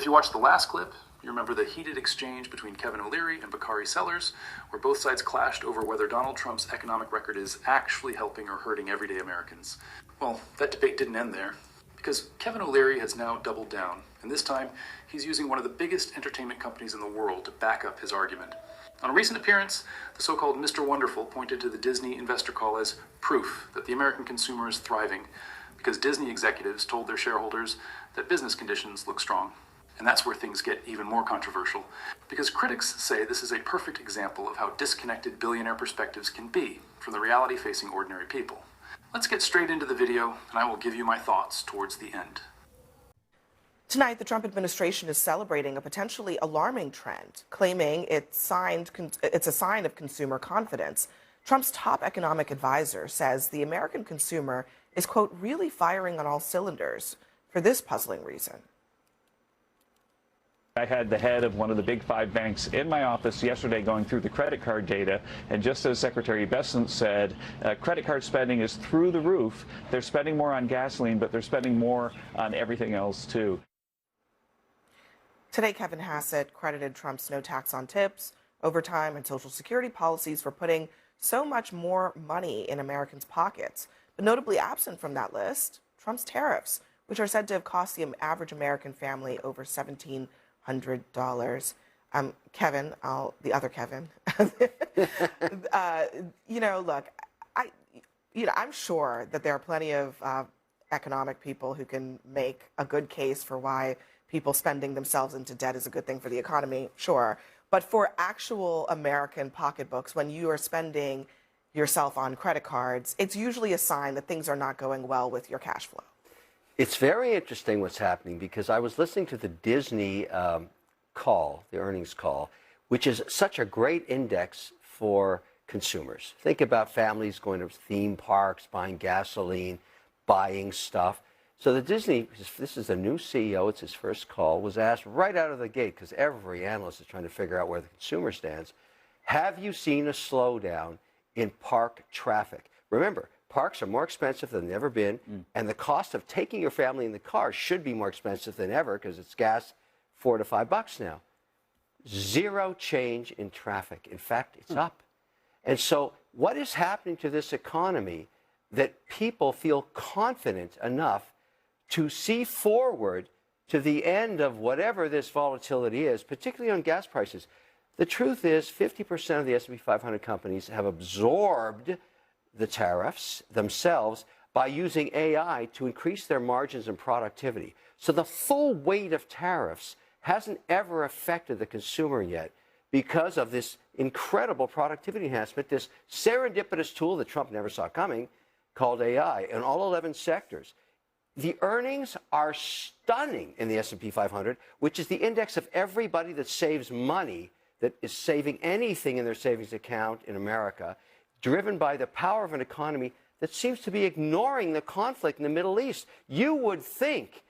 If you watched the last clip, you remember the heated exchange between Kevin O'Leary and Bakari Sellers, where both sides clashed over whether Donald Trump's economic record is actually helping or hurting everyday Americans. Well, that debate didn't end there, because Kevin O'Leary has now doubled down, and this time he's using one of the biggest entertainment companies in the world to back up his argument. On a recent appearance, the so-called Mr. Wonderful pointed to the Disney investor call as proof that the American consumer is thriving, because Disney executives told their shareholders that business conditions look strong. And that's where things get even more controversial, because critics say this is a perfect example of how disconnected billionaire perspectives can be from the reality facing ordinary people. Let's get straight into the video, and I will give you my thoughts towards the end. Tonight, the Trump administration is celebrating a potentially alarming trend, claiming it's a sign of consumer confidence. Trump's top economic advisor says the American consumer is, quote, really firing on all cylinders for this puzzling reason. I had the head of one of the big 5 banks in my office yesterday going through the credit card data, and just as Secretary Bessent said, credit card spending is through the roof. They're spending more on gasoline, but they're spending more on everything else, too. Today, Kevin Hassett credited Trump's no tax on tips, overtime, and Social Security policies for putting so much more money in Americans' pockets. But notably absent from that list, Trump's tariffs, which are said to have cost the average American family over $1,700. Kevin, the other Kevin, look, I'm sure that there are plenty of economic people who can make a good case for why people spending themselves into debt is a good thing for the economy, sure. But for actual American pocketbooks, when you are spending yourself on credit cards, it's usually a sign that things are not going well with your cash flow. It's very interesting what's happening, because I was listening to the Disney call, the earnings call, which is such a great index for consumers. Think about families going to theme parks, buying gasoline, buying stuff. So the Disney, this is a new CEO, it's his first call, was asked right out of the gate, because every analyst is trying to figure out where the consumer stands, have you seen a slowdown in park traffic? Remember, parks are more expensive than they've ever been, and the cost of taking your family in the car should be more expensive than ever, because it's gas $4 to $5 now. Zero change in traffic. In fact, it's up. And so what is happening to this economy that people feel confident enough to see forward to the end of whatever this volatility is, particularly on gas prices? The truth is 50% of the S&P 500 companies have absorbed the tariffs themselves by using AI to increase their margins and productivity. So the full weight of tariffs hasn't ever affected the consumer yet because of this incredible productivity enhancement, this serendipitous tool that Trump never saw coming called AI in all 11 sectors. The earnings are stunning in the S&P 500, which is the index of everybody that saves money, that is saving anything in their savings account in America, driven by the power of an economy that seems to be ignoring the conflict in the Middle East. You would think,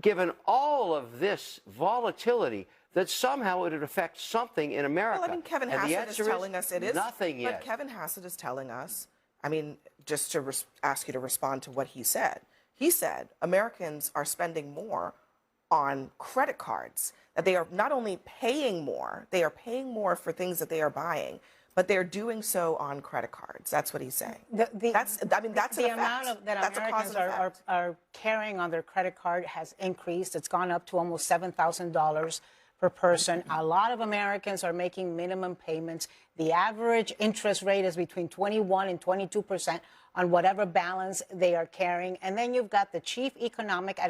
given all of this volatility, that somehow it would affect something in America. Well, I mean, Kevin Hassett is telling us it is. Nothing yet. But Kevin Hassett is telling us, I mean, just to ask you to respond to what he said. He said Americans are spending more on credit cards, that they are not only paying more, they are paying more for things that they are buying, but they're doing so on credit cards. That's what he's saying. That's the amount that Americans are carrying on their credit card has increased. It's gone up to almost $7,000 per person. A lot of Americans are making minimum payments. The average interest rate is between 21 and 22% on whatever balance they are carrying. And then you've got the chief economic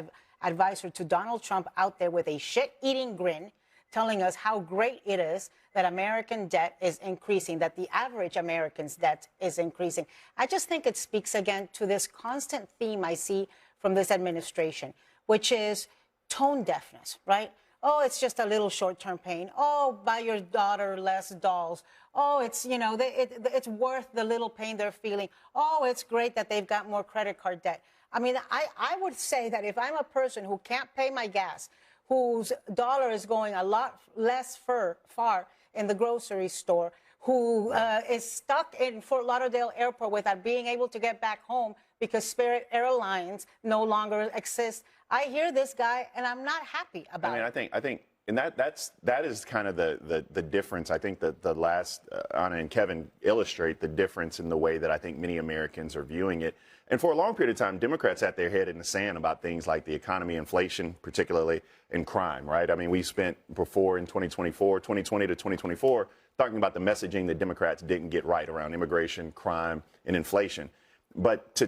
advisor to Donald Trump out there with a shit-eating grin, telling us how great it is that American debt is increasing, that the average American's debt is increasing. I just think it speaks again to this constant theme I see from this administration, which is tone deafness, right? Oh, it's just a little short-term pain. Oh, buy your daughter less dolls. Oh, it's, you know, it's worth the little pain they're feeling. Oh, it's great that they've got more credit card debt. I mean, I would say that if I'm a person who can't pay my gas, whose dollar is going a lot less far in the grocery store, who is stuck in Fort Lauderdale Airport without being able to get back home because Spirit Airlines no longer exists, I hear this guy, and I'm not happy about it. I think, and that is kind of the difference. I think that the last Anna and Kevin illustrate the difference in the way that I think many Americans are viewing it. And for a long period of time, Democrats had their head in the sand about things like the economy, inflation, particularly, and crime, right? I mean, we spent before in 2020 to 2024, talking about the messaging that Democrats didn't get right around immigration, crime, and inflation. But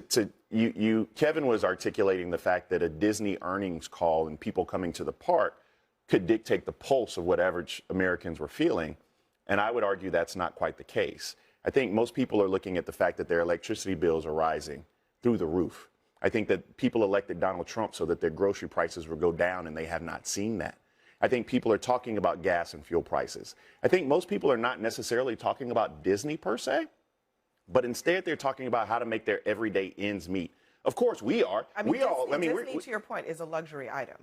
Kevin was articulating the fact that a Disney earnings call and people coming to the park could dictate the pulse of what average Americans were feeling. And I would argue that's not quite the case. I think most people are looking at the fact that their electricity bills are rising through the roof. I think that people elected Donald Trump so that their grocery prices would go down, and they have not seen that. I think people are talking about gas and fuel prices. I think most people are not necessarily talking about Disney per se, but instead they're talking about how to make their everyday ends meet. Of course, we are. I mean, Disney, to your point, is a luxury item.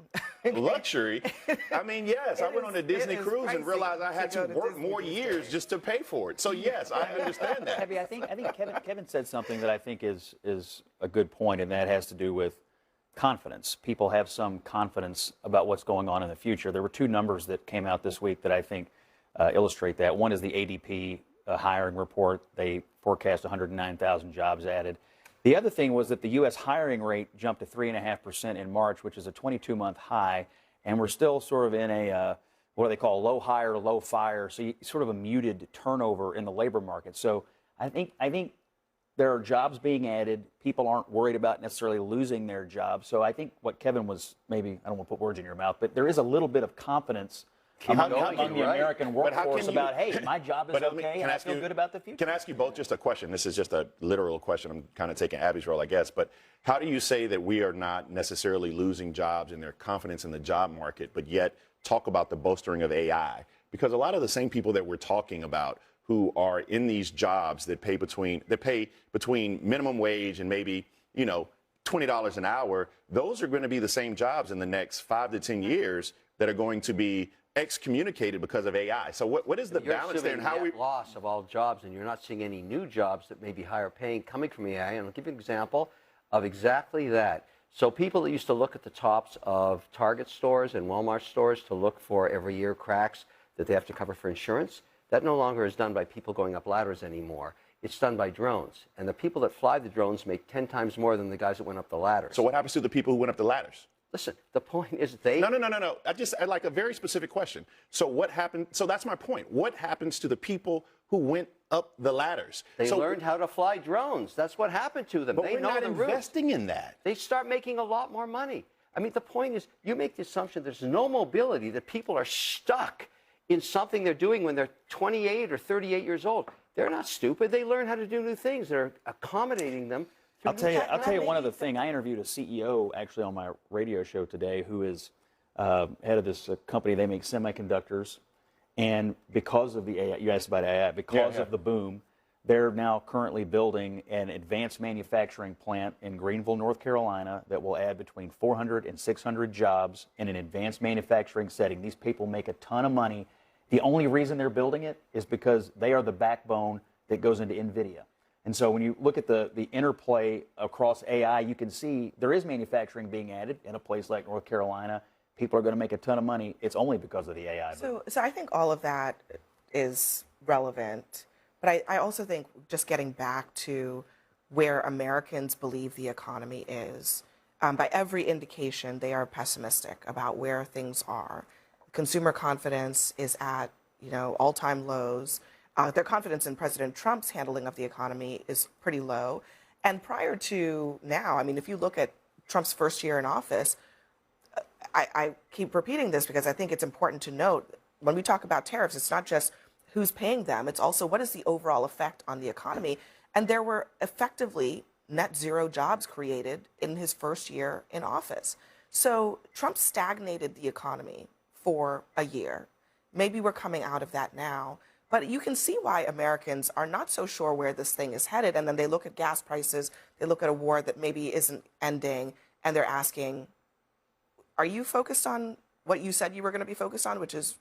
Luxury? I mean, yes. I went on a Disney cruise and realized I had to work more years just to pay for it. So, yes, I understand that. Abby, I think Kevin said something that I think is a good point, and that has to do with confidence. People have some confidence about what's going on in the future. There were two numbers that came out this week that I think illustrate that. One is the ADP hiring report. They forecast 109,000 jobs added. The other thing was that the U.S. hiring rate jumped to 3.5% in March, which is a 22-month high, and we're still sort of in a, what do they call, low hire, low fire, so sort of a muted turnover in the labor market. So I think there are jobs being added. People aren't worried about necessarily losing their jobs. So I think what Kevin was, maybe, I don't want to put words in your mouth, but there is a little bit of confidence among the American workforce about, hey, my job is okay, and I feel good about the future. Can I ask you both just a question? This is just a literal question. I'm kind of taking Abby's role, I guess. But how do you say that we are not necessarily losing jobs and their confidence in the job market, but yet talk about the bolstering of AI? Because a lot of the same people that we're talking about who are in these jobs that pay between minimum wage and maybe, $20 an hour, those are going to be the same jobs in the next 5 to 10 years that are going to be excommunicated because of AI. So what is the balance there, and how we loss of all jobs, and you're not seeing any new jobs that may be higher paying coming from AI? And I'll give you an example of exactly that. So people that used to look at the tops of Target stores and Walmart stores to look for every year cracks that they have to cover for insurance, that no longer is done by people going up ladders anymore. It's done by drones, and the people that fly the drones make 10 times more than the guys that went up the ladders. So what happens to the people who went up the ladders? Listen, the point is they... No. I'd like a very specific question. So what happened? So that's my point. What happens to the people who went up the ladders? They learned how to fly drones. That's what happened to them. But they we're not investing in that. They start making a lot more money. I mean, the point is, you make the assumption there's no mobility, that people are stuck in something they're doing when they're 28 or 38 years old. They're not stupid. They learn how to do new things. They're accommodating them. I'll tell you one other thing. I interviewed a CEO actually on my radio show today who is head of this company. They make semiconductors, and because of the AI, you asked about AI, because of the boom, they're now currently building an advanced manufacturing plant in Greenville, North Carolina, that will add between 400 and 600 jobs in an advanced manufacturing setting. These people make a ton of money. The only reason they're building it is because they are the backbone that goes into NVIDIA. And so when you look at the interplay across AI, you can see there is manufacturing being added in a place like North Carolina. People are going to make a ton of money. It's only because of the AI. So I think all of that is relevant. But I also think just getting back to where Americans believe the economy is, by every indication, they are pessimistic about where things are. Consumer confidence is at all-time lows. Their confidence in President Trump's handling of the economy is pretty low. And prior to now, I mean, if you look at Trump's first year in office, I keep repeating this because I think it's important to note, when we talk about tariffs, it's not just who's paying them, it's also what is the overall effect on the economy. And there were effectively net zero jobs created in his first year in office. So Trump stagnated the economy for a year. Maybe we're coming out of that now. But you can see why Americans are not so sure where this thing is headed. And then they look at gas prices, they look at a war that maybe isn't ending, and they're asking, are you focused on what you said you were going to be focused on, which is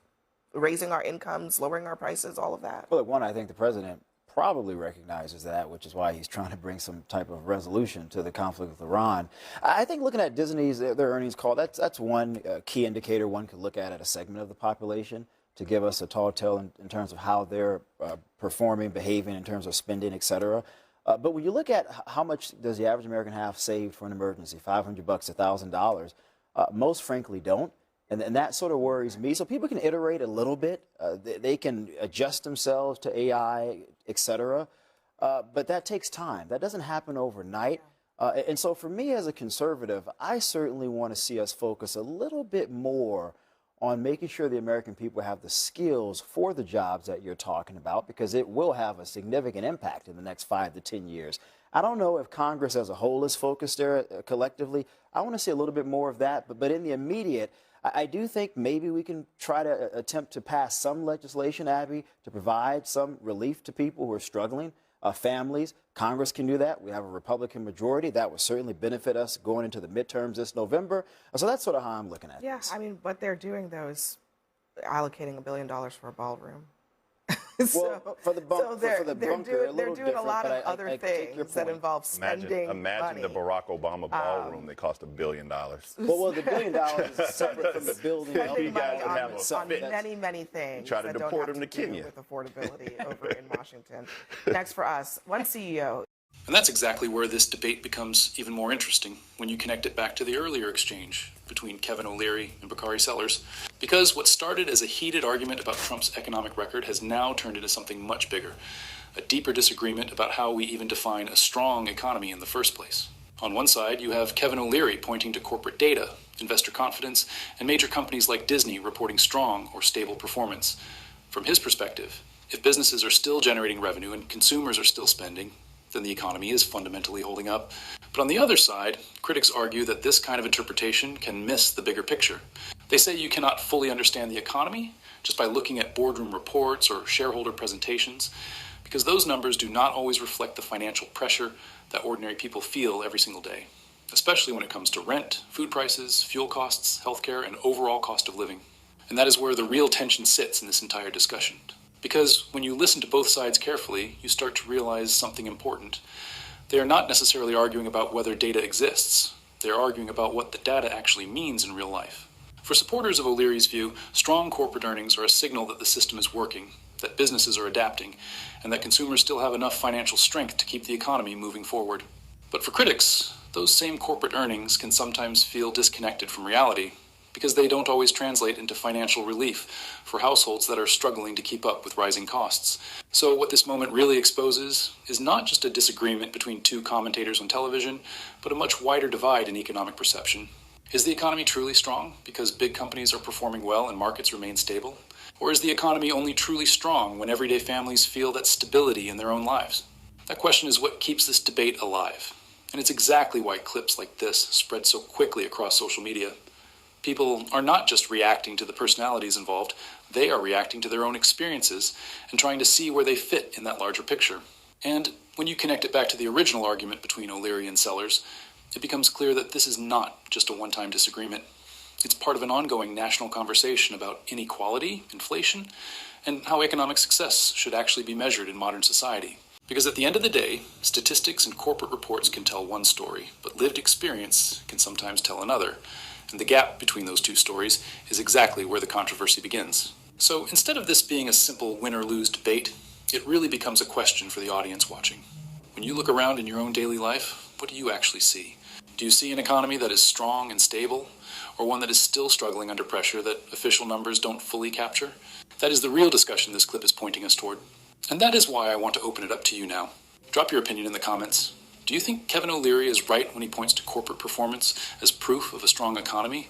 raising our incomes, lowering our prices, all of that? Well, look, one, I think the president probably recognizes that, which is why he's trying to bring some type of resolution to the conflict with Iran. I think looking at Disney's their earnings call, that's one key indicator one could look at a segment of the population to give us a tall tale in terms of how they're performing, behaving in terms of spending, et cetera. But when you look at how much does the average American have saved for an emergency, $500, $1,000, most frankly don't. And that sort of worries me. So people can iterate a little bit. They can adjust themselves to AI, et cetera. But that takes time. That doesn't happen overnight. And so for me as a conservative, I certainly want to see us focus a little bit more on making sure the American people have the skills for the jobs that you're talking about, because it will have a significant impact in the next 5 to 10 years. I don't know if Congress as a whole is focused there collectively. I want to see a little bit more of that. But in the immediate, I do think maybe we can try to attempt to pass some legislation, Abby, to provide some relief to people who are struggling, families. Congress can do that. We have a Republican majority. That would certainly benefit us going into the midterms this November. So that's sort of how I'm looking at this. Yeah, I mean, what they're doing, though, is allocating $1 billion for a ballroom. Well, for the bunker, they're doing a lot of other things that involve spending Imagine money. the Barack Obama ballroom that cost $1 billion. Well, the $1 billion is separate from the building. Spending money on many things try to that deport don't him have to to Kenya. do with affordability over in Washington. Next for us, one CEO. And that's exactly where this debate becomes even more interesting when you connect it back to the earlier exchange between Kevin O'Leary and Bakari Sellers. Because what started as a heated argument about Trump's economic record has now turned into something much bigger, a deeper disagreement about how we even define a strong economy in the first place. On one side, you have Kevin O'Leary pointing to corporate data, investor confidence, and major companies like Disney reporting strong or stable performance. From his perspective, if businesses are still generating revenue and consumers are still spending, then the economy is fundamentally holding up. But on the other side, critics argue that this kind of interpretation can miss the bigger picture. They say you cannot fully understand the economy just by looking at boardroom reports or shareholder presentations, because those numbers do not always reflect the financial pressure that ordinary people feel every single day, especially when it comes to rent, food prices, fuel costs, healthcare, and overall cost of living. And that is where the real tension sits in this entire discussion. Because when you listen to both sides carefully, you start to realize something important. They are not necessarily arguing about whether data exists. They are arguing about what the data actually means in real life. For supporters of O'Leary's view, strong corporate earnings are a signal that the system is working, that businesses are adapting, and that consumers still have enough financial strength to keep the economy moving forward. But for critics, those same corporate earnings can sometimes feel disconnected from reality, because they don't always translate into financial relief for households that are struggling to keep up with rising costs. So what this moment really exposes is not just a disagreement between two commentators on television, but a much wider divide in economic perception. Is the economy truly strong because big companies are performing well and markets remain stable? Or is the economy only truly strong when everyday families feel that stability in their own lives? That question is what keeps this debate alive. And it's exactly why clips like this spread so quickly across social media. People are not just reacting to the personalities involved, they are reacting to their own experiences and trying to see where they fit in that larger picture. And when you connect it back to the original argument between O'Leary and Sellers, it becomes clear that this is not just a one-time disagreement. It's part of an ongoing national conversation about inequality, inflation, and how economic success should actually be measured in modern society. Because at the end of the day, statistics and corporate reports can tell one story, but lived experience can sometimes tell another. And the gap between those two stories is exactly where the controversy begins. So instead of this being a simple win or lose debate, it really becomes a question for the audience watching. When you look around in your own daily life, what do you actually see? Do you see an economy that is strong and stable, or one that is still struggling under pressure that official numbers don't fully capture? That is the real discussion this clip is pointing us toward. And that is why I want to open it up to you now. Drop your opinion in the comments. Do you think Kevin O'Leary is right when he points to corporate performance as proof of a strong economy?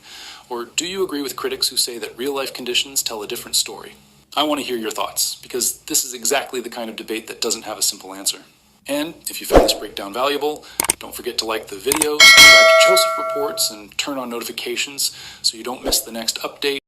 Or do you agree with critics who say that real-life conditions tell a different story? I want to hear your thoughts, because this is exactly the kind of debate that doesn't have a simple answer. And if you found this breakdown valuable, don't forget to like the video, subscribe to Joseph Reports, and turn on notifications so you don't miss the next update.